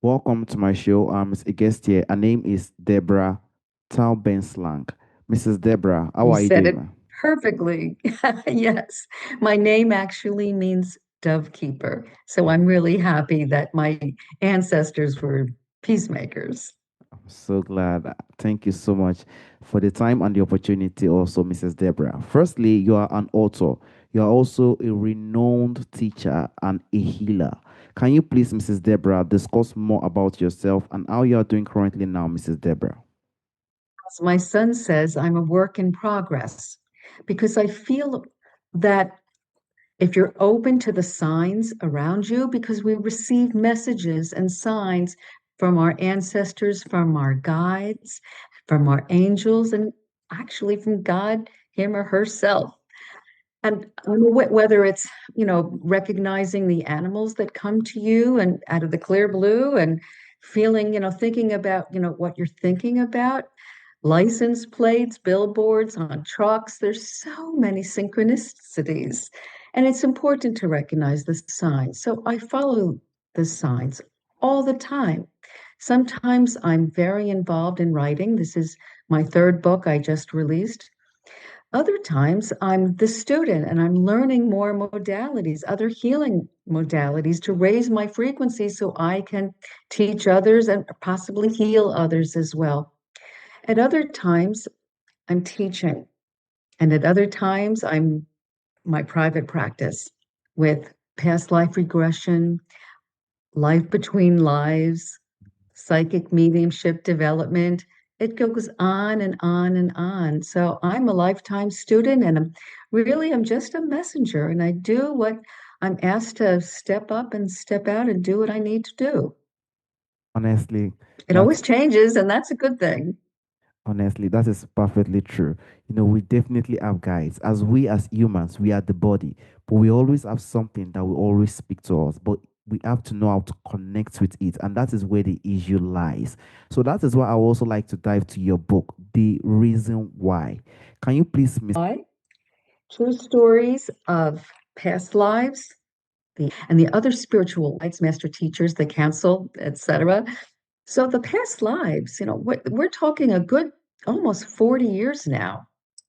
Welcome to my show. It's a guest here. Her name is Debra Taubenslag. Mrs. Debra, how You are you said doing, it man? perfectly. Yes. My name actually means dove keeper. So I'm really happy that my ancestors were peacemakers. I'm so glad. Thank you so much for the time and the opportunity, also, Mrs. Debra. Firstly, you are an author. You are also a renowned teacher and a healer. Can you please, Mrs. Debra, discuss more about yourself and how you are doing currently now, Mrs. Debra? As my son says, I'm a work in progress because I feel that if you're open to the signs around you, because we receive messages and signs from our ancestors, from our guides, from our angels, and actually from God, him or herself. And whether it's, recognizing the animals that come to you and out of the clear blue and feeling, thinking about, what you're thinking about, license plates, billboards on trucks, there's so many synchronicities. And it's important to recognize the signs. So I follow the signs all the time. Sometimes I'm very involved in writing. This is my third book I just released. Other times I'm the student and I'm learning more modalities, other healing modalities to raise my frequency so I can teach others and possibly heal others as well. At other times, I'm teaching, and at other times, I'm my private practice with past life regression, life between lives, psychic mediumship development. It goes on and on and on. So I'm a lifetime student and I'm just a messenger and I do what I'm asked to step up and step out and do what I need to do. Honestly, It that's always changes and that's a good thing. Honestly, that is perfectly true. We definitely have guides. As humans, we are the body, but we always have something that will always speak to us. But we have to know how to connect with it, and that is where the issue lies. So that is why I would also like to dive to your book, The Reason Why. Can you please, Miss? Why? True stories of past lives, the other spiritual lights, master teachers, the council, etc. So the past lives, we're talking a good almost 40 years now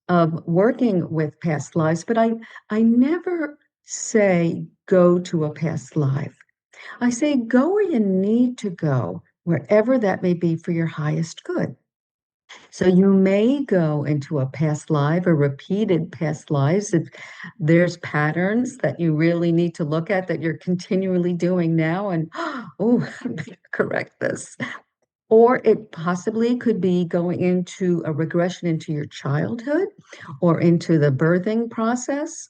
of working with past lives, but I never say go to a past life. I say go where you need to go, wherever that may be for your highest good. So you may go into a past life or repeated past lives if there's patterns that you really need to look at that you're continually doing now and oh, correct this. Or it possibly could be going into a regression into your childhood or into the birthing process.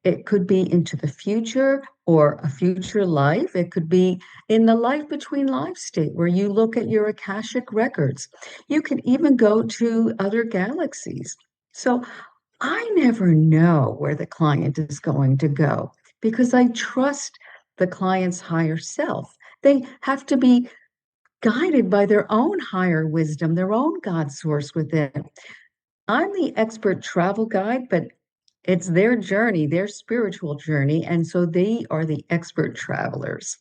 It could be into the future or a future life. It could be in the life between lives state where you look at your Akashic records. You could even go to other galaxies. So I never know where the client is going to go because I trust the client's higher self. They have to be guided by their own higher wisdom, their own God source within. I'm the expert travel guide, but it's their journey, their spiritual journey. And so they are the expert travelers.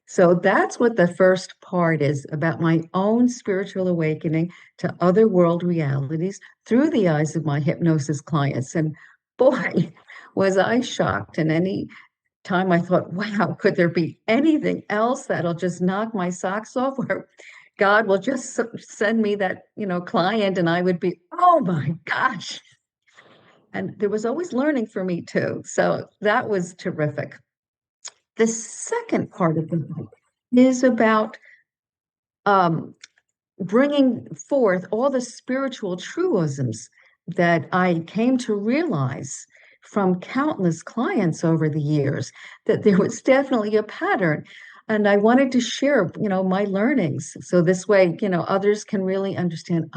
So that's what the first part is about my own spiritual awakening to other world realities through the eyes of my hypnosis clients. And boy, was I shocked. And any time I thought, wow, could there be anything else that'll just knock my socks off where God will just send me that, client and I would be, oh my gosh. And there was always learning for me too. So that was terrific. The second part of the book is about um, bringing forth all the spiritual truisms that I came to realize from countless clients over the years that there was definitely a pattern. And I wanted to share, my learnings. So this way, others can really understand,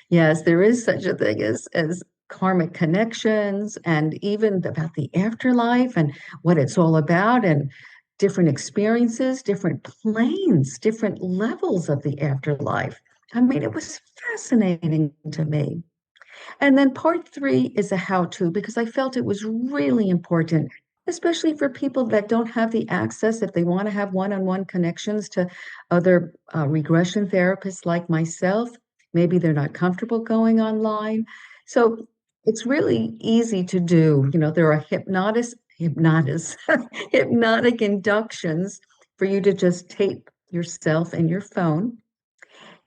yes, there is such a thing as karmic connections and even about the afterlife and what it's all about and different experiences, different planes, different levels of the afterlife. I mean, it was fascinating to me. And then part three is a how to because I felt it was really important. especially for people that don't have the access, if they want to have one-on-one connections to other regression therapists like myself. Maybe they're not comfortable going online. So it's really easy to do. There are hypnotic inductions for you to just tape yourself and your phone,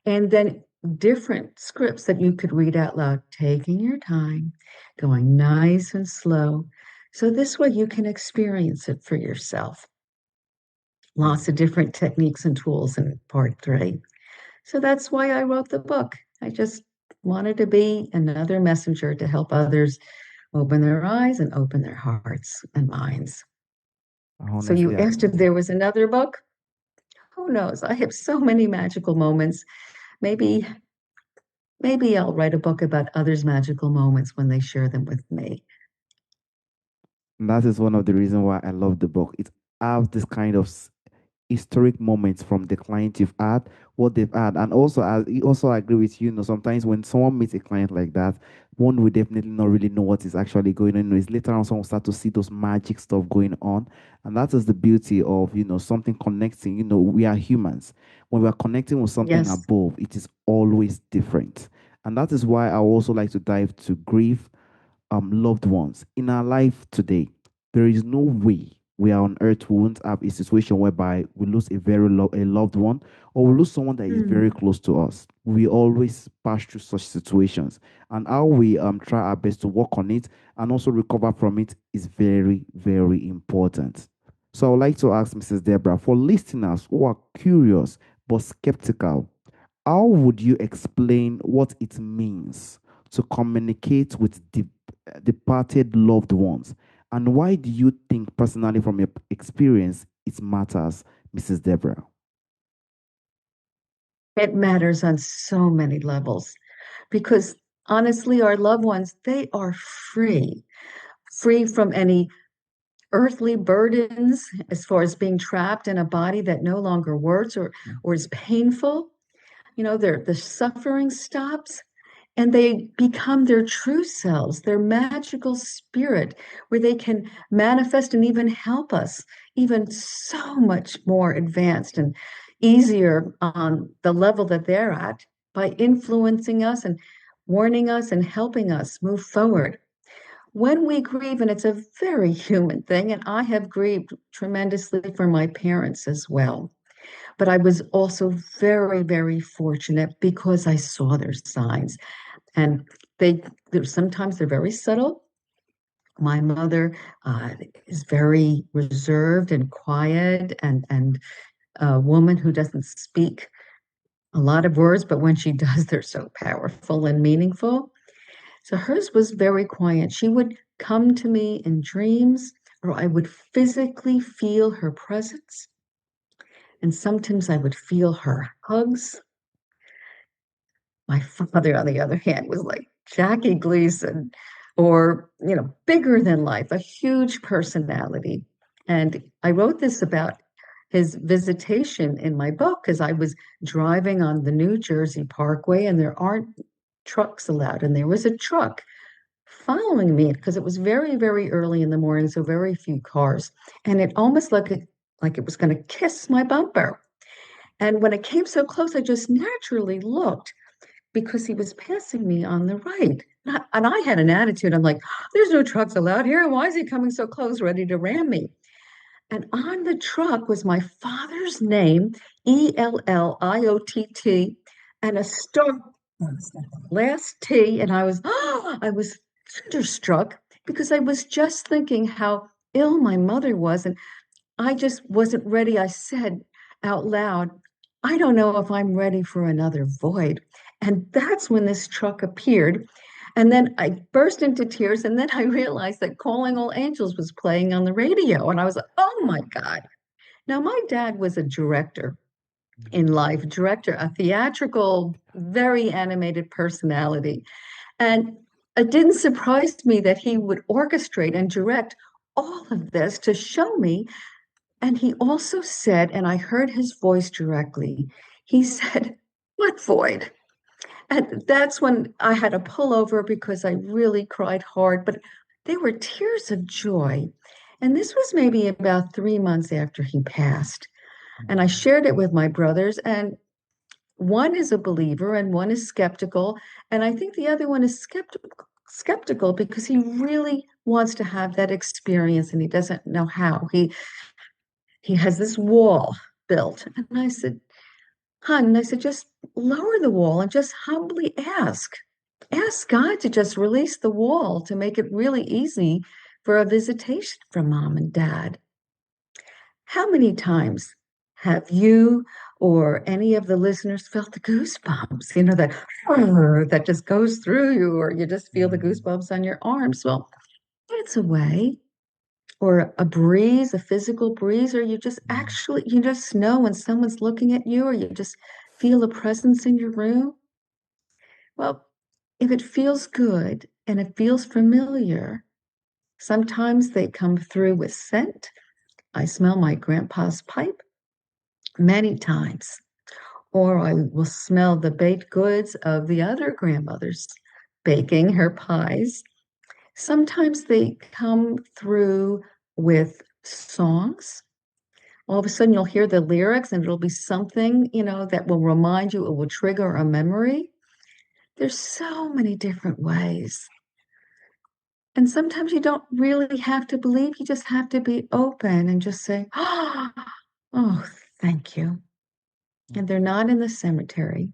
and then different scripts that you could read out loud, taking your time, going nice and slow. So this way you can experience it for yourself. Lots of different techniques and tools in part three. So that's why I wrote the book. I just wanted to be another messenger to help others open their eyes and open their hearts and minds. So you Honestly, asked if there was another book. Who knows? I have so many magical moments. Maybe Maybe I'll write a book about others' magical moments when they share them with me. that is one of the reasons why I love the book. It has this kind of historic moments from the client you've had, what they've had. And also, I agree with you, sometimes when someone meets a client like that, one will definitely not really know what is actually going on. Is later on someone start to see those magic stuff going on. And that is the beauty of, something connecting. We are humans. When we are connecting with something Yes. above, it is always different. And that is why I also like to dive to grief, loved ones in our life today. There is no way we are on earth we won't have a situation whereby we lose a loved one, or we lose someone that is Mm. very close to us. We always pass through such situations, and how we try our best to work on it and also recover from it is very, very important. So I would like to ask Mrs. Deborah, for listeners who are curious but skeptical, how would you explain what it means to communicate with departed loved ones? And why do you think, personally, from your experience, it matters, Mrs. Deborah? It matters on so many levels because honestly, our loved ones, they are free from any earthly burdens as far as being trapped in a body that no longer works or is painful. The suffering stops and they become their true selves, their magical spirit, where they can manifest and even help us, even so much more advanced and easier on the level that they're at by influencing us and warning us and helping us move forward. When we grieve, and it's a very human thing, and I have grieved tremendously for my parents as well. But I was also very, very fortunate because I saw their signs. And they sometimes they're very subtle. My mother is very reserved and quiet, and a woman who doesn't speak a lot of words, but when she does, they're so powerful and meaningful. So hers was very quiet. She would come to me in dreams, or I would physically feel her presence. And sometimes I would feel her hugs. My father, on the other hand, was like Jackie Gleason, or, bigger than life, a huge personality. And I wrote this about his visitation in my book because I was driving on the New Jersey Parkway and there aren't trucks allowed. And there was a truck following me because it was very, very early in the morning, so very few cars. And it almost like it was going to kiss my bumper. And when it came so close, I just naturally looked because he was passing me on the right. And I had an attitude. I'm like, there's no trucks allowed here. Why is he coming so close, ready to ram me? And on the truck was my father's name, Elliott, and a star, last T. And I was thunderstruck because I was just thinking how ill my mother was. And I just wasn't ready. I said out loud, I don't know if I'm ready for another void. And that's when this truck appeared. And then I burst into tears. And then I realized that Calling All Angels was playing on the radio. And I was like, oh my God. Now, my dad was a director in life, director, a theatrical, very animated personality. And it didn't surprise me that he would orchestrate and direct all of this to show me. And he also said, and I heard his voice directly, he said, what void? And that's when I had to pull over because I really cried hard, but they were tears of joy. And this was maybe about 3 months after he passed. And I Mm, shared it with my brothers, and one is a believer and one is skeptical. And I think the other one is skeptical because he really wants to have that experience and he doesn't know how. He has this wall built. And I said, Hun, I said, just lower the wall and just humbly ask. Ask God to just release the wall to make it really easy for a visitation from mom and dad. How many times have you or any of the listeners felt the goosebumps? You know, that that just goes through you, or you just feel the mm, goosebumps on your arms. Well, it's a way, or a breeze, a physical breeze, or you just mm, actually, you just know when someone's looking at you, or you just feel a presence in your room. Well, if it feels good and it feels familiar, sometimes they come through with scent. I smell my grandpa's pipe many times, or I will smell the baked goods of the other grandmothers baking her pies. Sometimes they come through with songs. All of a sudden, you'll hear the lyrics and it'll be something, that will remind you, it will trigger a memory. There's so many different ways. And sometimes you don't really have to believe, you just have to be open and just say, oh, thank you. mm, And they're not in the cemetery,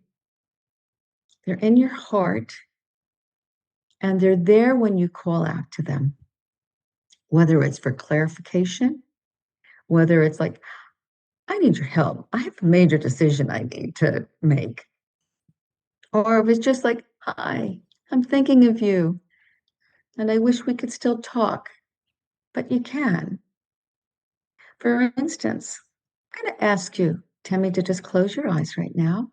they're in your heart, and they're there when you call out to them, whether it's for clarification, whether it's like, I need your help. I have a major decision I need to make. Or if it's just like, hi, I'm thinking of you, and I wish we could still talk, but you can. For instance, I'm going to ask you, Tammy, to just close your eyes right now.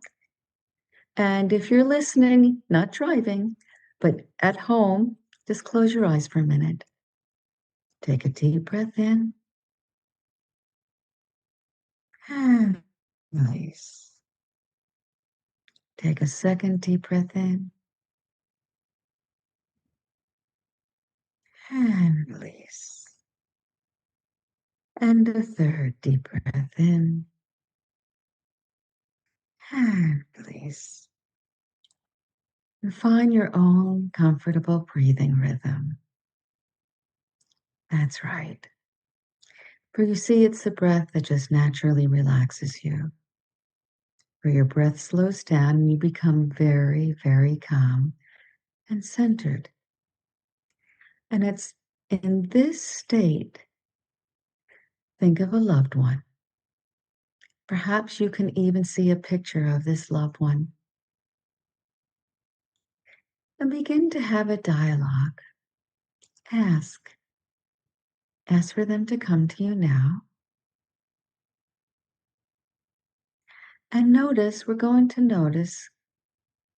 And if you're listening, not driving, but at home, just close your eyes for a minute. Take a deep breath in and release. Take a second deep breath in and release. And a third deep breath in and release. And find your own comfortable breathing rhythm. That's right. For you see, it's the breath that just naturally relaxes you. Where your breath slows down and you become very, very calm and centered. And it's in this state, think of a loved one. Perhaps you can even see a picture of this loved one and begin to have a dialogue. Ask. Ask for them to come to you now. And notice, we're going to notice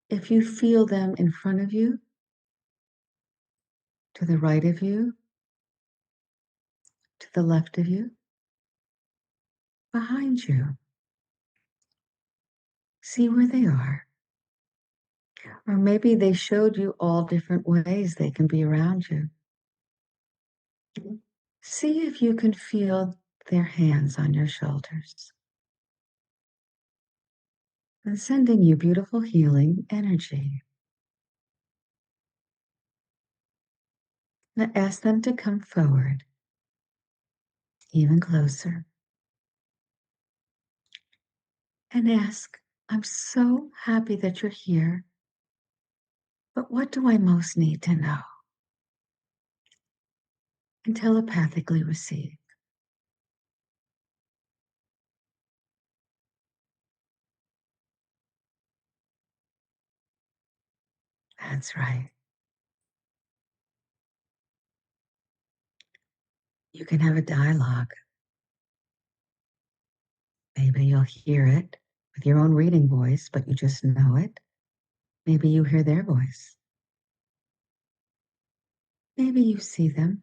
if you feel them in front of you, to the right of you, to the left of you, behind you. See where they are. Or maybe they showed you all different ways they can be around you. See if you can feel their hands on your shoulders and sending you beautiful healing energy. Now ask them to come forward, even closer, and ask, I'm so happy that you're here, but what do I most need to know? And telepathically receive. That's right. You can have a dialogue. Maybe you'll hear it with your own reading voice, but you just know it. Maybe you hear their voice. Maybe you see them,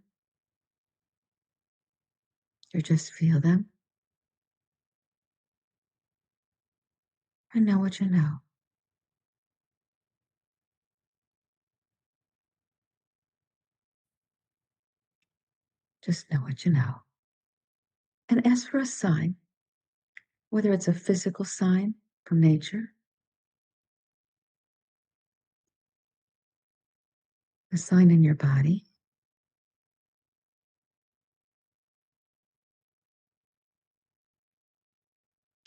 or just feel them, and know what you know. Just know what you know. And ask for a sign, whether it's a physical sign from nature, a sign in your body,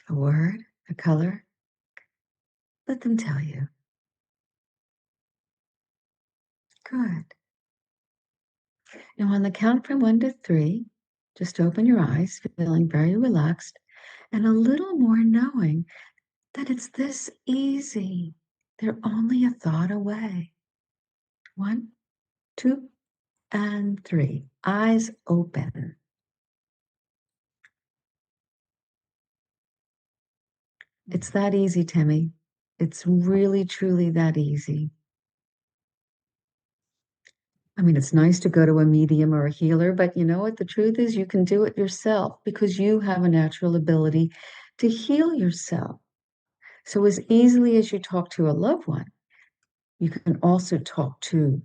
a word, a color. Let them tell you. Good. Now, on the count from 1 to 3, just open your eyes, feeling very relaxed and a little more knowing that it's this easy. They're only a thought away. 1, 2, and 3. Eyes open. It's that easy, Timmy. It's really, truly that easy. I mean, it's nice to go to a medium or a healer, but you know what? The truth is, you can do it yourself because you have a natural ability to heal yourself. So, as easily as you talk to a loved one, you can also talk to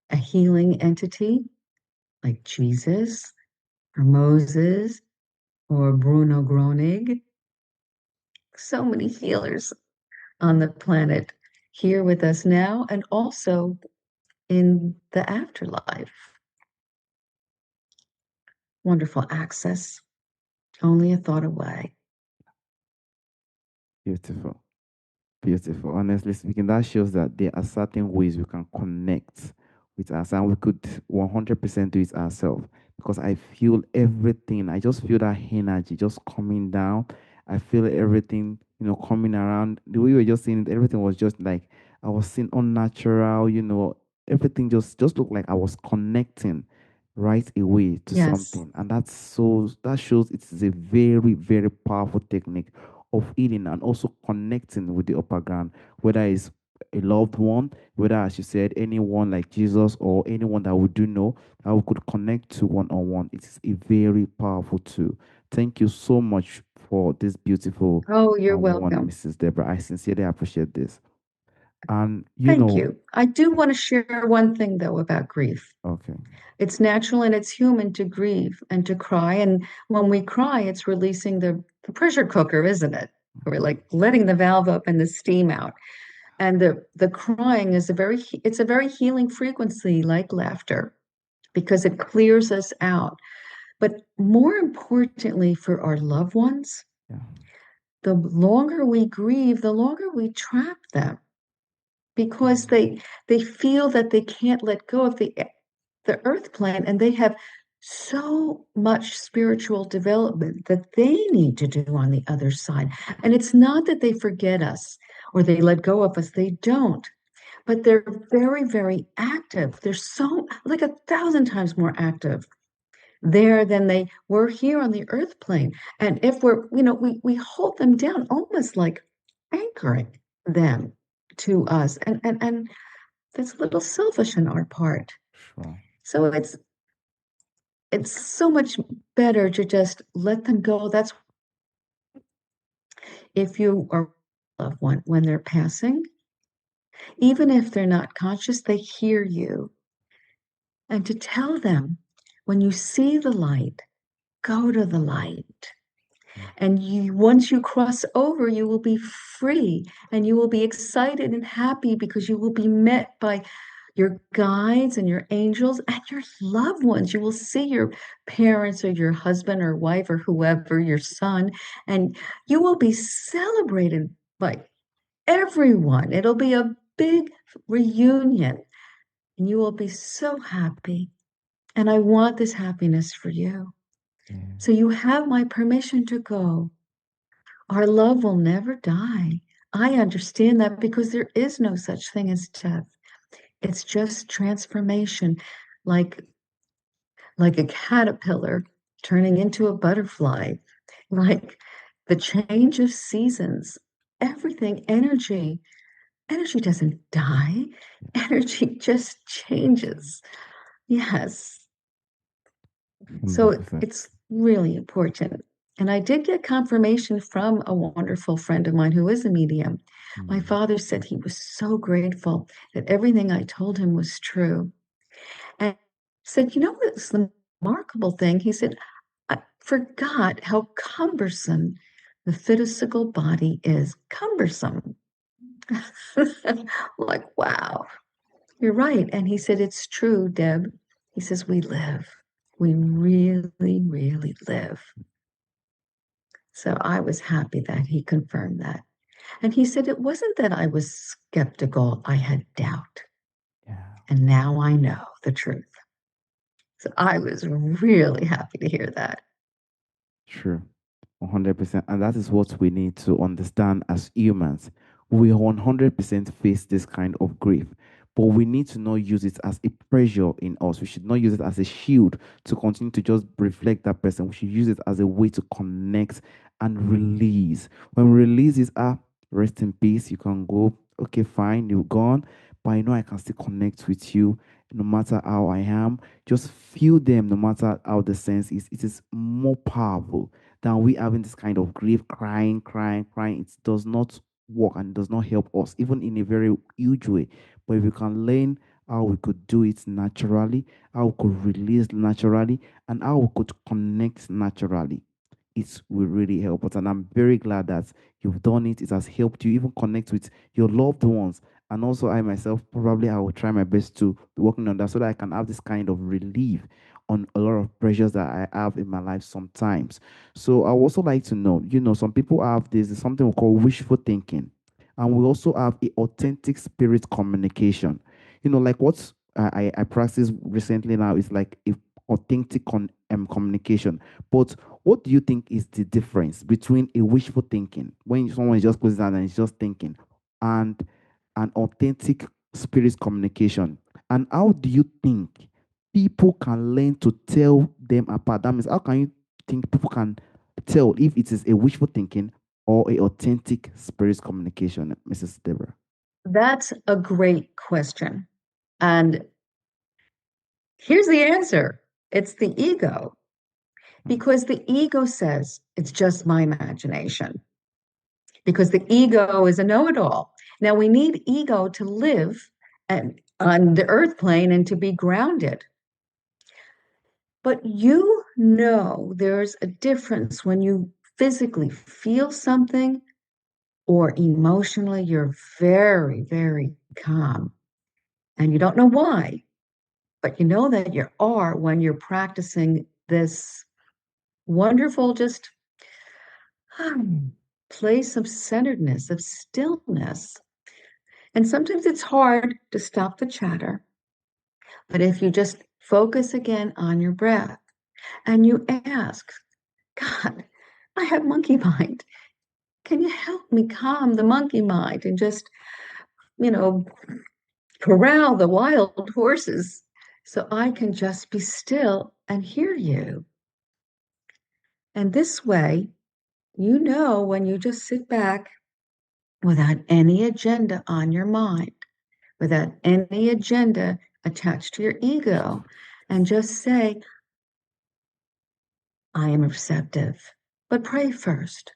a healing entity like Jesus or Moses or Bruno Groening. So many healers on the planet here with us now and also in the afterlife. Wonderful access, only a thought away. Beautiful. Beautiful. Honestly speaking, that shows that there are certain ways we can connect with us, and we could 100% do it ourselves. Because I feel everything. I just feel that energy just coming down. I feel everything, coming around. The way you were just saying it, everything was just like I was seeing unnatural. Everything just looked like I was connecting right away to Yes. something, and that shows it is a very, very powerful technique of healing and also connecting with the upper ground, whether it's a loved one, whether, as you said, anyone like Jesus or anyone that we do know that we could connect to one on one. It is a very powerful tool. Thank you so much for this beautiful Oh, you're one, welcome. Mrs. Deborah. I sincerely appreciate this. And, Thank you. I do want to share one thing, though, about grief. okay, It's natural and it's human to grieve and to cry. And when we cry, it's releasing the pressure cooker, isn't it? We're like letting the valve up and the steam out. And the crying is it's a very healing frequency, like laughter, because it clears us out. But more importantly, for our loved ones, yeah, the longer we grieve, the longer we trap them because they feel that they can't let go of the earth plane and they have so much spiritual development that they need to do on the other side. And it's not that they forget us or they let go of us, they don't. But they're very, very active. They're so like 1,000 times more active there than they were here on the earth plane. And if we hold them down almost like anchoring them to us. And that's a little selfish on our part. sure. So it's so much better to just let them go. That's if you are a loved one when they're passing, even if they're not conscious, they hear you. And to tell them when you see the light, go to the light. And once you cross over, you will be free and you will be excited and happy because you will be met by your guides and your angels and your loved ones. You will see your parents or your husband or wife or whoever, your son, and you will be celebrated by everyone. It'll be a big reunion and you will be so happy. And I want this happiness for you. Yeah. So you have my permission to go. Our love will never die. I understand that because there is no such thing as death. It's just transformation, like like a caterpillar turning into a butterfly, like the change of seasons. Everything, energy doesn't die. Energy just changes. Yes. So 100%. it's really important. And I did get confirmation from a wonderful friend of mine who is a medium. My Mm. father said he was so grateful that everything I told him was true. And said, you know what's the remarkable thing, he said, I forgot how cumbersome the physical body is. Cumbersome. Like, wow, you're right. And he said, it's true, Deb. He says, we live. We really, really live. So I was happy that he confirmed that. And he said, it wasn't that I was skeptical, I had doubt. Yeah. And now I know the truth. So I was really happy to hear that. True. 100%. And that is what we need to understand as humans. We 100% face this kind of grief, but we need to not use it as a pressure in us. We should not use it as a shield to continue to just reflect that person. We should use it as a way to connect and release. When we release is, rest in peace, you can go, okay, fine, you're gone, but I know I can still connect with you no matter how I am. Just feel them no matter how the sense is. It is more powerful than we having this kind of grief, crying, crying, crying. It does not work and does not help us, even in a very huge way. But if we can learn how we could do it naturally, how we could release naturally, and how we could connect naturally, it will really help us. And I'm very glad that you've done it. It has helped you even connect with your loved ones. And also, I myself, probably I will try my best to be working on that so that I can have this kind of relief on a lot of pressures that I have in my life sometimes. So I would also like to know, some people have this, something we call wishful thinking. And we also have a authentic spirit communication. Like what I practice recently now is like a authentic communication. But what do you think is the difference between a wishful thinking, when someone is just closing down and is just thinking, and an authentic spirit communication? And how do you think people can learn to tell them apart? That means, how can you think people can tell if it is a wishful thinking or a authentic spirit communication, Mrs. Deborah? That's a great question. And here's the answer. It's the ego, Mm. because the ego says it's just my imagination, because the ego is a know-it-all. Now we need ego to live on the earth plane and to be grounded. But there's a difference when you physically feel something or emotionally you're very, very calm. And you don't know why, but you know that you are when you're practicing this wonderful, just place of centeredness, of stillness. And sometimes it's hard to stop the chatter. But if you just focus again on your breath and you ask, God, I have monkey mind. Can you help me calm the monkey mind and just, you know, corral the wild horses so I can just be still and hear you? And this way, when you just sit back without any agenda on your mind, without any agenda attached to your ego, and just say, I am receptive. But pray first.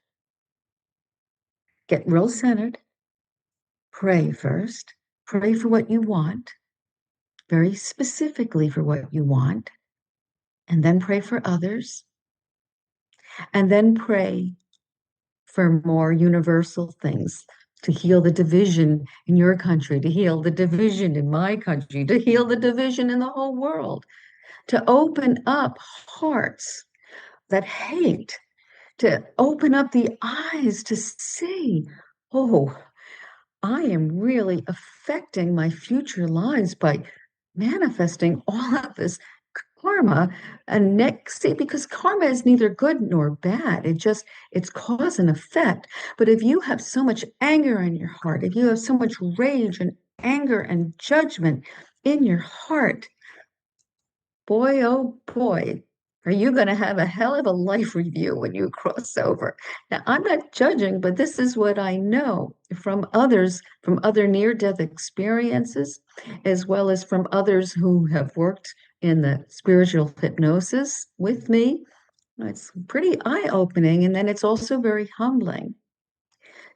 Get real centered. Pray first. Pray for what you want, very specifically for what you want, and then pray for others, and then pray for more universal things to heal the division in your country, to heal the division in my country, to heal the division in the whole world, to open up hearts that hate, to open up the eyes to see, oh, I am really affecting my future lives by manifesting all of this karma. And next, see, because karma is neither good nor bad, it's cause and effect. But if you have so much anger in your heart, if you have so much rage and anger and judgment in your heart, boy, oh boy, are you going to have a hell of a life review when you cross over. Now, I'm not judging, but this is what I know from others, from other near-death experiences, as well as from others who have worked in the spiritual hypnosis with me. It's pretty eye-opening, and then it's also very humbling.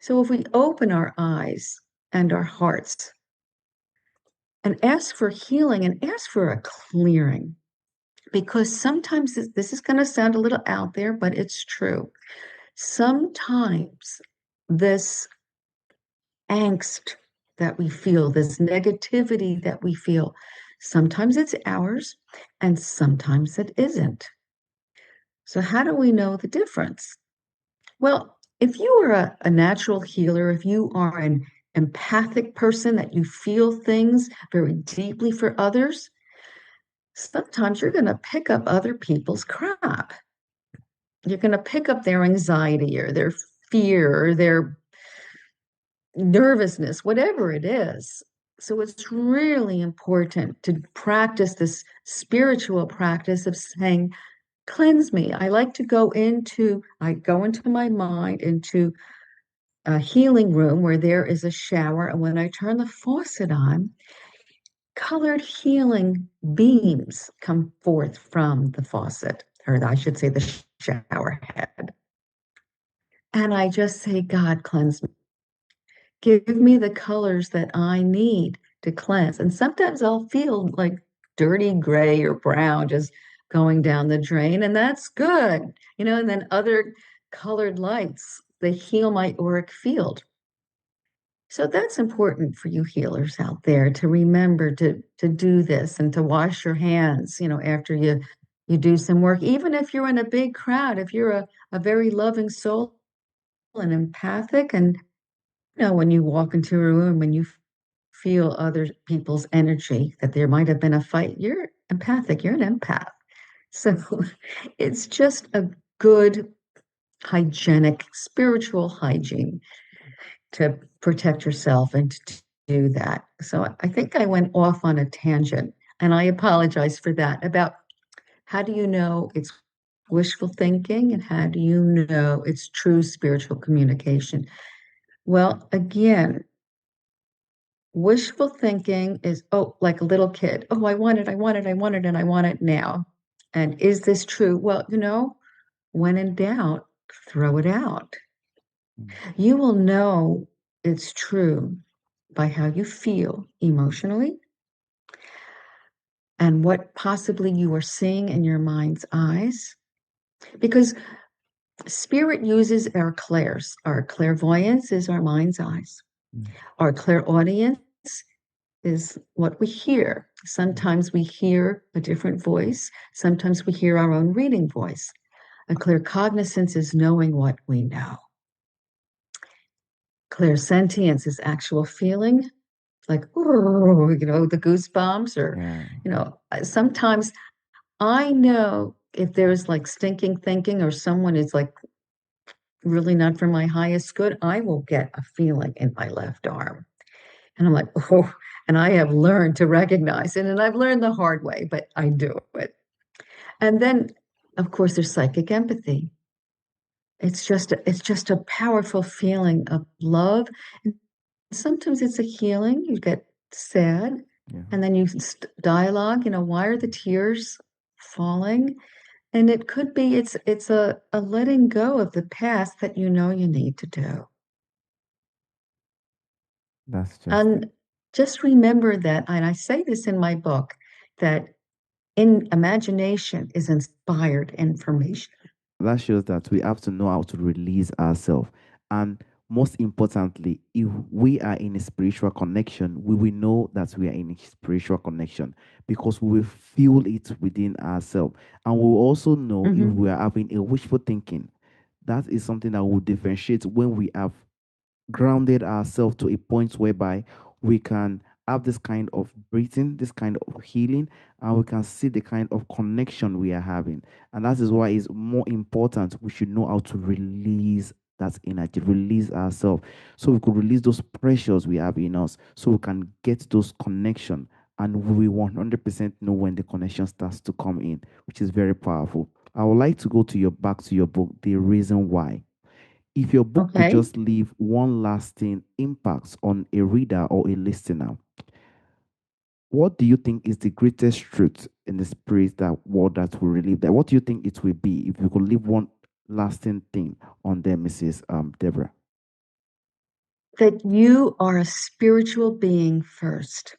So if we open our eyes and our hearts and ask for healing and ask for a clearing, Because sometimes this is going to sound a little out there, but it's true. Sometimes this angst that we feel, this negativity that we feel, sometimes it's ours and sometimes it isn't. So, how do we know the difference? Well, if you are a natural healer, if you are an empathic person that you feel things very deeply for others, sometimes you're going to pick up other people's crap. You're going to pick up their anxiety or their fear or their nervousness, whatever it is. So it's really important to practice this spiritual practice of saying, cleanse me. I go into my mind, into a healing room where there is a shower. And when I turn the faucet on, colored healing beams come forth from the faucet, or I should say the shower head. And I just say, God, cleanse me. Give me the colors that I need to cleanse. And sometimes I'll feel like dirty gray or brown just going down the drain, and that's good. And then other colored lights, they heal my auric field. So that's important for you healers out there to remember to do this and to wash your hands, after you do some work, even if you're in a big crowd, if you're a very loving soul and empathic, and when you walk into a room and you feel other people's energy, that there might have been a fight, you're empathic, you're an empath. So it's just a good hygienic spiritual hygiene to protect yourself and to do that. So I think I went off on a tangent, and I apologize for that, about how do you know it's wishful thinking and how do you know it's true spiritual communication? Well, again, wishful thinking is, oh, like a little kid. Oh, I want it, I want it, I want it, and I want it now. And is this true? Well, when in doubt, throw it out. Mm. You will know it's true by how you feel emotionally and what possibly you are seeing in your mind's eyes. Because spirit uses our clairs. Our clairvoyance is our mind's eyes. Mm. Our clairaudience is what we hear. Sometimes we hear a different voice. Sometimes we hear our own reading voice. A claircognizance is knowing what we know. Clairsentience is actual feeling, like, the goosebumps, or, Yeah, sometimes I know if there's like stinking thinking or someone is like really not for my highest good, I will get a feeling in my left arm. And I'm like, oh, and I have learned to recognize it. And I've learned the hard way, but I do it. And then, of course, there's psychic empathy. It's just a powerful feeling of love. And sometimes it's a healing. You get sad, yeah. and then you dialogue, why are the tears falling? And it could be it's a letting go of the past that you need to do. That's just it. And just remember that, and I say this in my book, that in imagination is inspired information. That shows that we have to know how to release ourselves. And most importantly, if we are in a spiritual connection, we will know that we are in a spiritual connection because we will feel it within ourselves. And we will also know if Mhm. we are having a wishful thinking. That is something that will differentiate when we have grounded ourselves to a point whereby we can have this kind of breathing, this kind of healing, and we can see the kind of connection we are having. And that is why it's more important. We should know how to release that energy, release ourselves, so we could release those pressures we have in us, so we can get those connection. And we 100% know when the connection starts to come in, which is very powerful. I would like to go to your back to your book, The Reason Why. If your book could Okay. just leave one lasting impact on a reader or a listener, what do you think is the greatest truth in the spirit that word that will relieve that? What do you think it will be if you could leave one lasting thing on them, Mrs. Deborah? That you are a spiritual being first,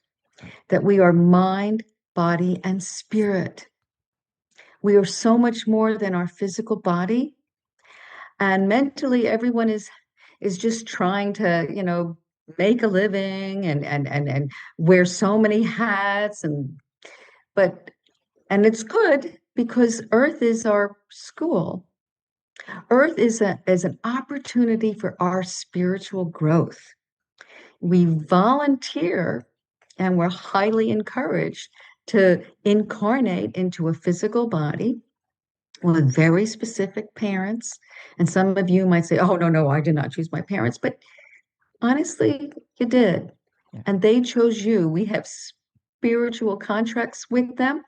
that we are mind, body, and spirit. We are so much more than our physical body. And mentally, everyone is just trying to, make a living and wear so many hats but and it's good because Earth is our school. Earth is an opportunity for our spiritual growth. We volunteer and we're highly encouraged to incarnate into a physical body with very specific parents. And some of you might say, oh, no, no, I did not choose my parents. But honestly, you did. Yeah. And they chose you. We have spiritual contracts with them.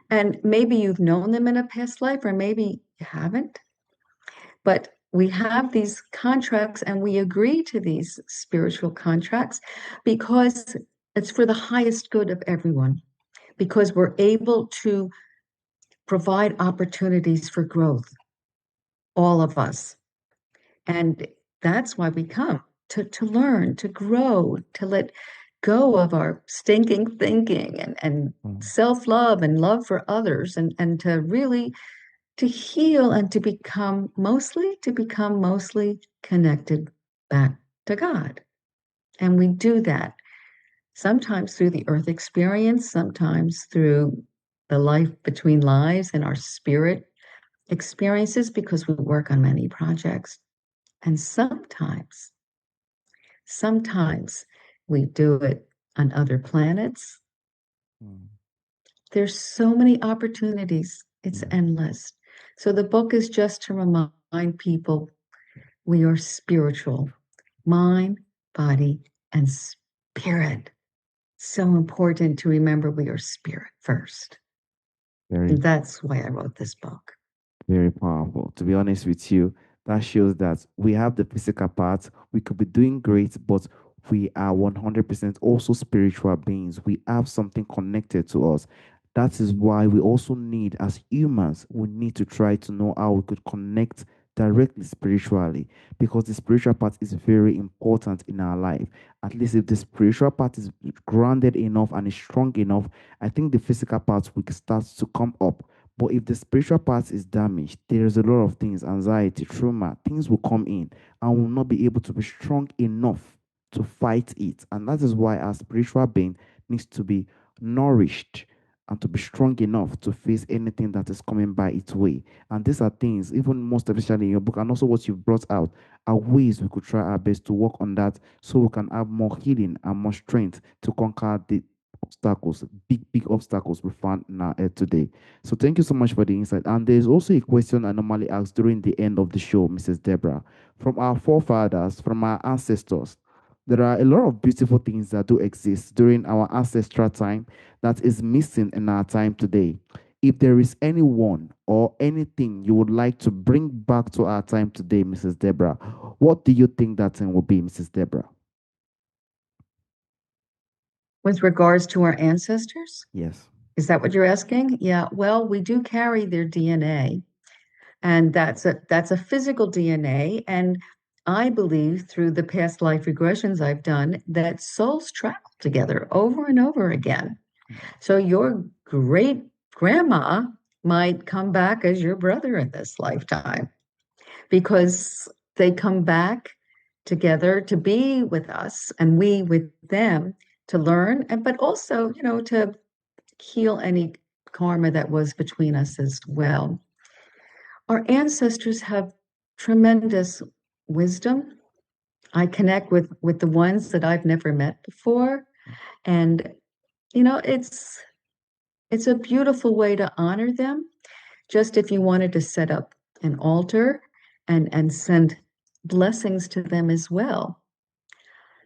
And maybe you've known them in a past life, or maybe you haven't. But we have these contracts and we agree to these spiritual contracts because it's for the highest good of everyone, because we're able to provide opportunities for growth, all of us. And that's why we come to learn, to grow, to let go of our stinking thinking and Mm, self-love and love for others and to really to heal and to become mostly connected back to God. And we do that sometimes through the earth experience, sometimes through the life between lives and our spirit experiences because we work on many projects. And sometimes we do it on other planets. mm, There's so many opportunities. It's yeah, endless. So the book is just to remind people we are spiritual, mind, body, and spirit. So important to remember we are spirit first. very, And that's why I wrote this book. very powerful. To be honest with you, that shows that we have the physical part. We could be doing great, but we are 100% also spiritual beings. We have something connected to us. That is why we also need, as humans, we need to try to know how we could connect directly spiritually, because the spiritual part is very important in our life. At least if the spiritual part is grounded enough and is strong enough, I think the physical part will start to come up. But if the spiritual part is damaged, there's a lot of things, anxiety, trauma, things will come in and will not be able to be strong enough to fight it. And that is why our spiritual being needs to be nourished and to be strong enough to face anything that is coming by its way. And these are things, even most especially in your book, and also what you've brought out, are ways we could try our best to work on that so we can have more healing and more strength to conquer the obstacles, big, big obstacles we found in our earth today. So thank you so much for the insight. And there's also a question I normally ask during the end of the show, Mrs. Deborah. From our forefathers, from our ancestors, there are a lot of beautiful things that do exist during our ancestral time that is missing in our time today. If there is anyone or anything you would like to bring back to our time today, Mrs. Deborah, what do you think that thing will be, Mrs. Deborah? With regards to our ancestors, Yes. is that what you're asking? Yeah, well, we do carry their DNA, and that's a physical DNA. And I believe through the past life regressions I've done that souls travel together over and over again. So your great grandma might come back as your brother in this lifetime because they come back together to be with us and we with them to learn and but also, to heal any karma that was between us as well. Our ancestors have tremendous wisdom. I connect with the ones that I've never met before, and it's a beautiful way to honor them. Just if you wanted to set up an altar and send blessings to them as well.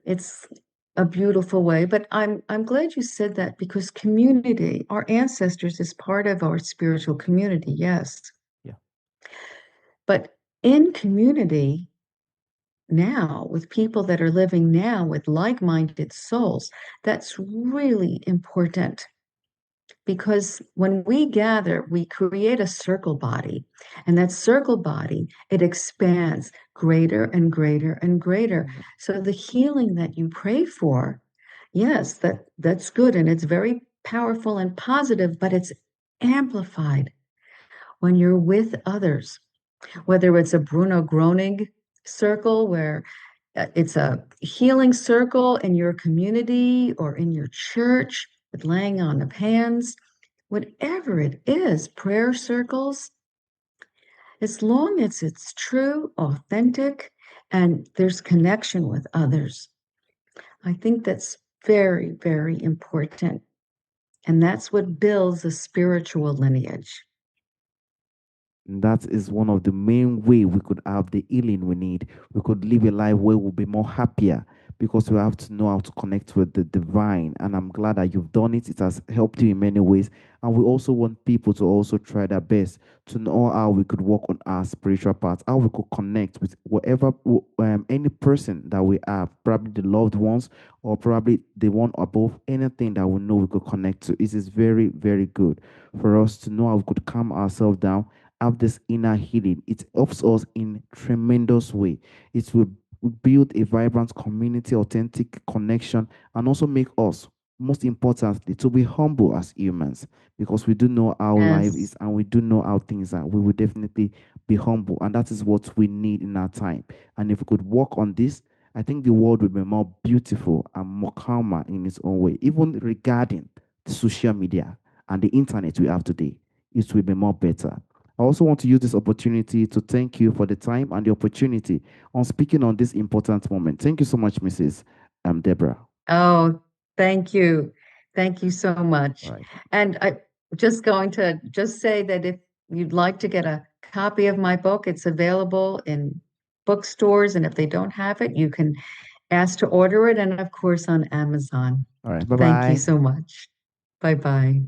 It's a beautiful way, but I'm glad you said that because community, our ancestors is part of our spiritual community, yes. Yeah. But in community now, with people that are living now with like-minded souls, that's really important because when we gather, we create a circle body, and that circle body, it expands greater and greater and greater. Mm, So the healing that you pray for, yes, that's good and it's very powerful and positive, but it's amplified when you're with others, whether it's a Bruno Groening circle where it's a healing circle in your community or in your church with laying on of hands, whatever it is, prayer circles, as long as it's true, authentic, and there's connection with others. I think that's very, very important. And that's what builds a spiritual lineage. That is one of the main way we could have the healing we need. We could live a life where we'll be more happier because we have to know how to connect with the divine. And I'm glad that you've done it. It has helped you in many ways. And we also want people to also try their best to know how we could work on our spiritual part, how we could connect with whatever any person that we have, probably the loved ones or probably the one above, anything that we know we could connect to. It is very, very good for us to know how we could calm ourselves down, have this inner healing. It helps us in tremendous way. It will build a vibrant community, authentic connection, and also make us, most importantly, to be humble as humans because we do know how life Yes. is and we do know how things are. We will definitely be humble, and that is what we need in our time. And if we could work on this, I think the world will be more beautiful and more calmer in its own way, even regarding the social media and the internet we have today. It will be more better. I also want to use this opportunity to thank you for the time and the opportunity on speaking on this important moment. Thank you so much, Mrs. Deborah. Oh, thank you. Thank you so All much. right. And I just going to just say that if you'd like to get a copy of my book, it's available in bookstores. And if they don't have it, you can ask to order it. And of course, on Amazon. All right. Bye Thank you bye. so much. Bye bye.